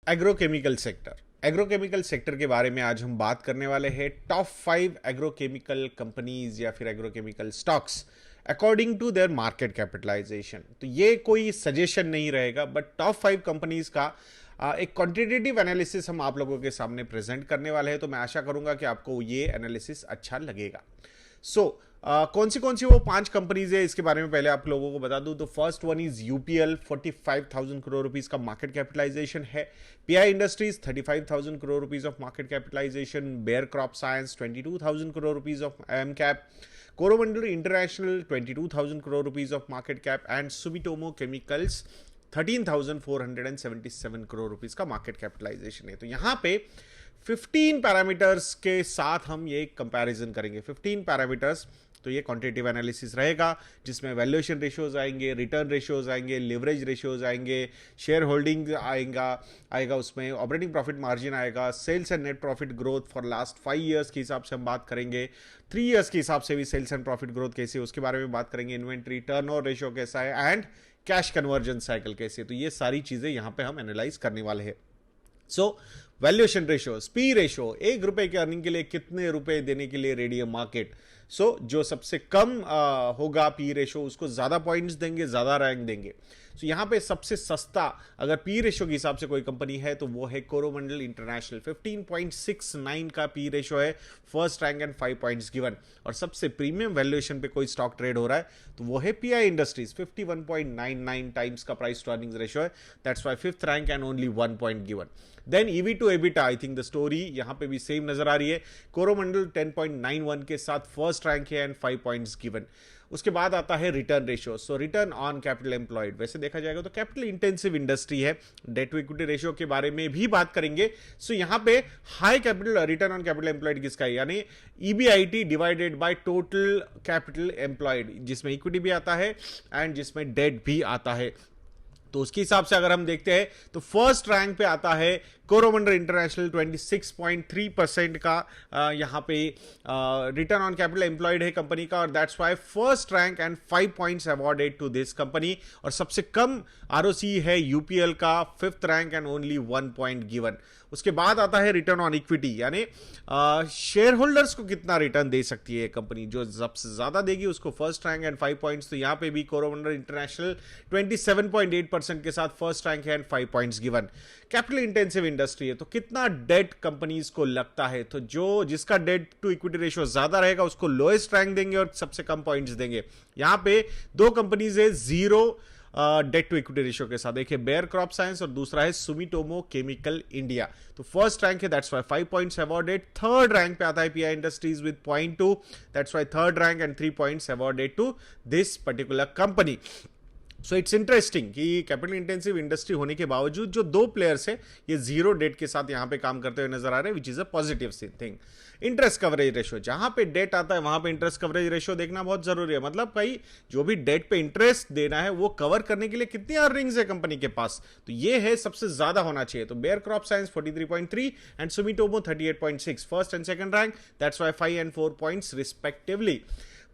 Agrochemical sector. Agrochemical sector के बारे में आज हम बात करने वाले हैं टॉप 5 एग्रोकेमिकल कंपनीज या फिर agrochemical stocks according to their market capitalization. तो ये कोई सजेशन नहीं रहेगा, बट टॉप 5 कंपनीज का एक क्वांटिटेटिव एनालिसिस हम आप लोगों के सामने प्रेजेंट करने वाले हैं। तो मैं आशा करूंगा कि आपको ये एनालिसिस अच्छा लगेगा। कौन सी वो 5 कंपनीज है इसके बारे में पहले आप लोगों को बता दूं। तो first one is UPL, 45,000 crore rupees का मार्केट कैपिटलाइजेशन है। PI industries 35,000 crore rupees of market capitalization. Bayer crop science 22,000 crore rupees of M cap. Coromandel international 22,000 crore rupees of market cap and Sumitomo chemicals 13,477 crore rupees का मार्केट कैपिटलाइजेशन है। तो यहां पे 15 parameters के साथ हम ये कंपैरिजन करेंगे। 15 पैरामीटर्स, तो ये क्वांटिटेटिव एनालिसिस रहेगा जिसमें वैल्यूएशन रेशियोज आएंगे, रिटर्न रेशियोज आएंगे, लिवरेज रेशियोज आएंगे, शेयर होल्डिंग आएगा उसमें ऑपरेटिंग प्रॉफिट मार्जिन आएगा, sales and net profit growth for last 5 years के हिसाब से हम बात करेंगे, 3 ईयर्स के हिसाब से भी सेल्स एंड प्रॉफिट ग्रोथ कैसे उसके बारे में बात करेंगे, इन्वेंट्री टर्नओवर रेशियो कैसा है एंड कैश कन्वर्जन साइकिल कैसे। तो ये सारी चीजें यहां पे हम एनालाइज करने वाले हैं। वैल्यूएशन रेशियो, पी रेशियो, 1 रुपए के अर्निंग के लिए कितने रुपए देने के लिए रेडी है मार्केट। जो सबसे कम होगा पी रेशियो उसको ज्यादा पॉइंट्स देंगे, ज्यादा रैंक देंगे। यहां पे सबसे सस्ता अगर पी रेशियो के हिसाब से कोई कंपनी है तो वो है कोरोमंडल इंटरनेशनल, 15.69 का पी रेशियो है, first rank and 5 points given. और सबसे प्रीमियम वैल्यूएशन पे कोई स्टॉक ट्रेड हो रहा है तो वो है पीआई इंडस्ट्रीज, 51.99 टाइम्स का प्राइस टू अर्निंग्स रेशियो है, that's why 5th rank and only 1 point given. Then EV to EBITDA, I think the story यहां पे भी सेम नजर आ रही है। कोरोमंडल 10.91 के साथ फर्स्ट रैंक है एंड 5 पॉइंट्स गिवन। उसके बाद आता है return ratio, return on capital employed. वैसे देखा जाएगा तो कैपिटल इंटेंसिव इंडस्ट्री है, डेट टू इक्विटी रेशियो के बारे में भी बात करेंगे। यहां पे high capital return on capital employed किसका है, यानी EBIT divided by total capital employed, जिसमें इक्विटी भी आता है एंड जिसमें डेट भी आता है। तो उसके हिसाब से अगर हम देखते हैं तो फर्स्ट रैंक पे आता है कोरोमंडल इंटरनेशनल, 26.3% का यहां पे रिटर्न ऑन कैपिटल एम्प्लॉयड है कंपनी का, और that's why first rank and 5 points awarded to this company. और सबसे कम आरओसी है यूपीएल का, 5th rank and only 1 point given. उसके बाद आता है रिटर्न ऑन इक्विटी, यानी शेयर होल्डर्स को कितना रिटर्न दे सकती है कंपनी, जो सबसे ज्यादा देगी उसको फर्स्ट रैंक एंड 5 पॉइंट्स। तो यहां पे भी कोरोमंडल इंटरनेशनल 27.8% के साथ फर्स्ट रैंक है and 5 points given. Capital intensive industry है तो कितना डेट कंपनीज को लगता है, तो जिसका डेट टू इक्विटी रेशियो ज्यादा रहेगा उसको लोएस्ट रैंक देंगे और सबसे कम पॉइंट्स देंगे। यहां पे 2 कंपनीज है zero debt to equity ratio के साथ, एक है बेयर क्रॉप साइंस और दूसरा है सुमिटोमो केमिकल इंडिया। तो फर्स्ट रैंक है, that's why 5 points awarded. Third rank पे आता है PI industries with 0.2, that's why third rank and 3 points awarded to this particular company. It's interesting कि कैपिटल इंटेंसिव इंडस्ट्री होने के बावजूद जो 2 प्लेयर्स है ये जीरो डेट के साथ यहां पे काम करते हुए नजर आ रहे हैं, which is a positive thing. Interest coverage ratio, जहां पे डेट आता है वहां पे इंटरेस्ट कवरेज रेशियो देखना बहुत जरूरी है। मतलब भाई जो भी डेट पे इंटरेस्ट देना है वो कवर करने के लिए कितनी अर्निंग्स है कंपनी के पास, तो ये है सबसे ज्यादा होना चाहिए। तो Bayer crop science 43.3 and Sumitomo 38.6, first and second rank, that's why 5 and 4 points respectively.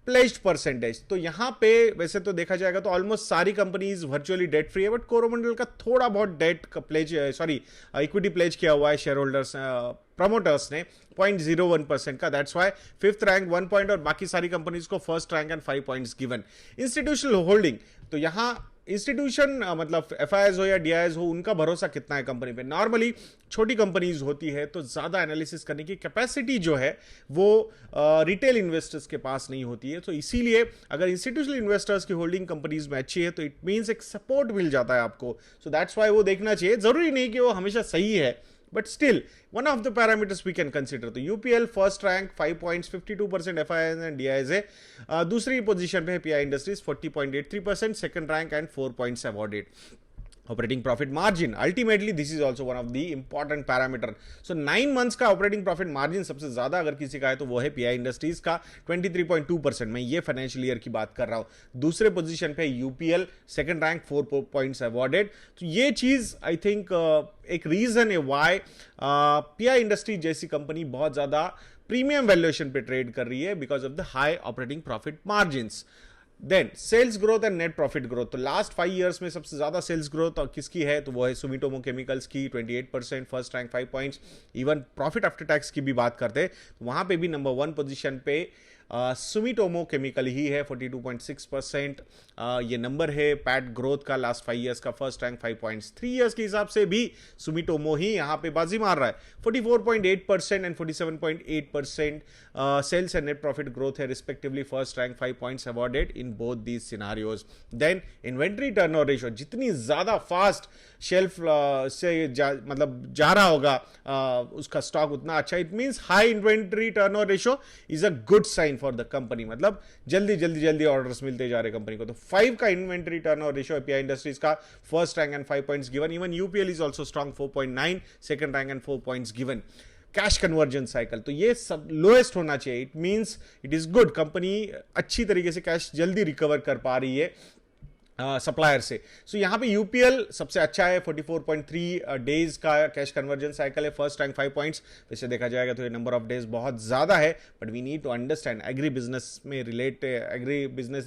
Pledged percentage, तो यहां पे वैसे तो देखा जाएगा तो ऑलमोस्ट सारी कंपनीज वर्चुअली डेट फ्री है, बट कोरोमंडल का थोड़ा बहुत डेट का प्लेज, इक्विटी प्लेज किया हुआ है शेयर होल्डर्स प्रमोटर्स ने 0.01% का, that's why 5th rank 1 point और बाकी सारी कंपनीज को first rank and 5 points given. Institutional holding, तो यहां इंस्टीट्यूशन मतलब एफआईआईज हो या डीआईआईज हो, उनका भरोसा कितना है कंपनी पे। नॉर्मली छोटी कंपनीज होती है तो ज्यादा एनालिसिस करने की कैपेसिटी जो है वो रिटेल इन्वेस्टर्स के पास नहीं होती है। तो इसीलिए अगर इंस्टीट्यूशनल इन्वेस्टर्स की होल्डिंग कंपनीज में अच्छी है तो इट मींस एक सपोर्ट मिल जाता है आपको। सो दैट्स वाई वो देखना चाहिए, जरूरी नहीं कि वो हमेशा सही है, but still one of the parameters we can consider. तो UPL first rank 5 points, 52% FII and DIIs है। दूसरी पोजीशन पे है PI industries 40.83%, second rank and 4 points awarded. Operating profit margin, ultimately this is also one of the important parameter. 9 months का operating profit margin सबसे ज्यादा अगर किसी का है तो वो है पीआई इंडस्ट्रीज का 23.2%। मैं ये फाइनेंशियल ईयर की बात कर रहा हूं। दूसरे पोजीशन पे UPL, second rank 4 points awarded. तो ये चीज आई थिंक एक रीजन है वाई पीआई इंडस्ट्री जैसी कंपनी बहुत ज्यादा प्रीमियम वैल्यूएशन पे ट्रेड कर रही है, because of the high operating profit margins. Then sales growth and net profit growth. तो लास्ट 5 ईयर्स में सबसे ज्यादा सेल्स ग्रोथ किसकी है, तो वो है सुमिटोमो केमिकल्स की 28%, first rank 5 points. Even profit after tax की भी बात करते हैं तो वहां पे भी नंबर 1 पोजीशन पे सुमिटोमो केमिकल ही है 42.6%। ये नंबर है पैट ग्रोथ का लास्ट 5 ईयर्स का, फर्स्ट रैंक 5 पॉइंट्स। 3 ईयर्स के हिसाब से भी सुमिटोमो ही यहाँ पे बाजी मार रहा है, 44.8% and 47.8% sales and net profit growth है respectively, first rank 5 points awarded in both these scenarios. Then inventory turnover ratio, जितनी ज्यादा फास्ट शेल्फ से मतलब जा रहा होगा उसका स्टॉक उतना अच्छा, it means high inventory turnover ratio is a good sign for the company, मतलब जल्दी ऑर्डर्स मिलते जा रहे कंपनी को। तो 5 का inventory turnover ratio API industries का, first rank and 5 points given. Even UPL is also strong 4.9, second rank and 4 points given. Cash conversion cycle, तो ये सब लोएस्ट होना चाहिए, it means it is good, company अच्छी तरीके से कैश जल्दी रिकवर कर पा रही है सप्लायर से। सो यहां पे यूपीएल सबसे अच्छा है, 44.3 डेज का कैश कन्वर्जन साइकिल है, फर्स्ट रैंक 5 पॉइंट्स। वैसे देखा जाएगा तो ये नंबर ऑफ डेज बहुत ज्यादा है, but we need to understand agri business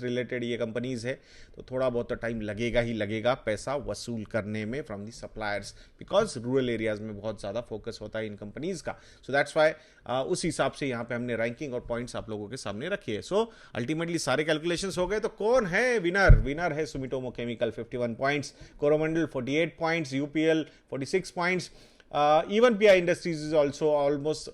related ये कंपनीज है, तो थोड़ा बहुत तो टाइम लगेगा ही लगेगा पैसा वसूल करने में from the suppliers, because rural areas में बहुत ज्यादा फोकस होता है इन कंपनीज का। सो दैट्स वाई उस हिसाब से यहाँ पे हमने रैंकिंग और पॉइंट्स आप लोगों के सामने रखी है। सो अल्टीमेटली सारे कैलकुलेशंस हो गए, तो कौन है विनर? विनर है Sumitomo chemical 51 points, Coromandel 48 points, UPL 46 points, even PI industries is also almost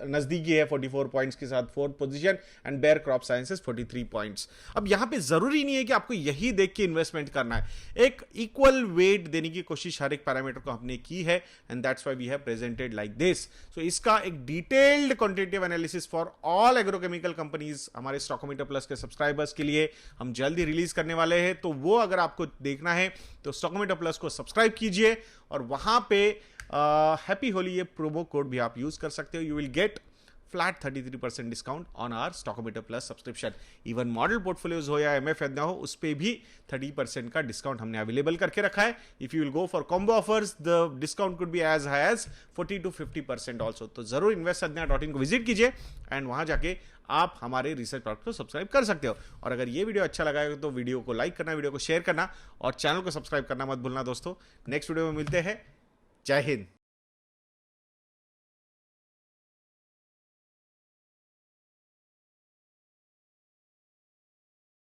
नजदीकी है 44 पॉइंट्स के साथ 4th position, and Bayer crop sciences 43 points. अब यहां पे जरूरी नहीं है कि आपको यही देख के इन्वेस्टमेंट करना है, एक इक्वल वेट देने की कोशिश हर एक पैरामीटर को हमने की है, and that's why we have presented like this. So इसका एक detailed quantitative analysis for all agrochemical companies हमारे स्टॉकोमीटर प्लस के सब्सक्राइबर्स के लिए हम जल्दी रिलीज करने वाले हैं, तो वो अगर आपको देखना है तो स्टॉकोमीटर प्लस को सब्सक्राइब कीजिए, और वहां पे हैप्पी होली ये प्रोमो कोड भी आप यूज कर सकते हो, you will get flat 33% discount on our stockometer plus subscription. Even model portfolios हो या एमएफ ना हो, उस पे भी 30% का डिस्काउंट हमने अवेलेबल करके रखा है। If you will go for combo offers, the discount could be as high as 40 to 50% also. तो जरूर investsadnya.in को विजिट कीजिए, एंड वहां जाके आप हमारे रिसर्च प्रोडक्ट को सब्सक्राइब कर सकते हो। और अगर ये वीडियो अच्छा लगा है तो वीडियो को लाइक करना, वीडियो को शेयर करना, और चैनल को सब्सक्राइब करना मत भूलना दोस्तों। नेक्स्ट वीडियो में मिलते हैं, जय हिंद।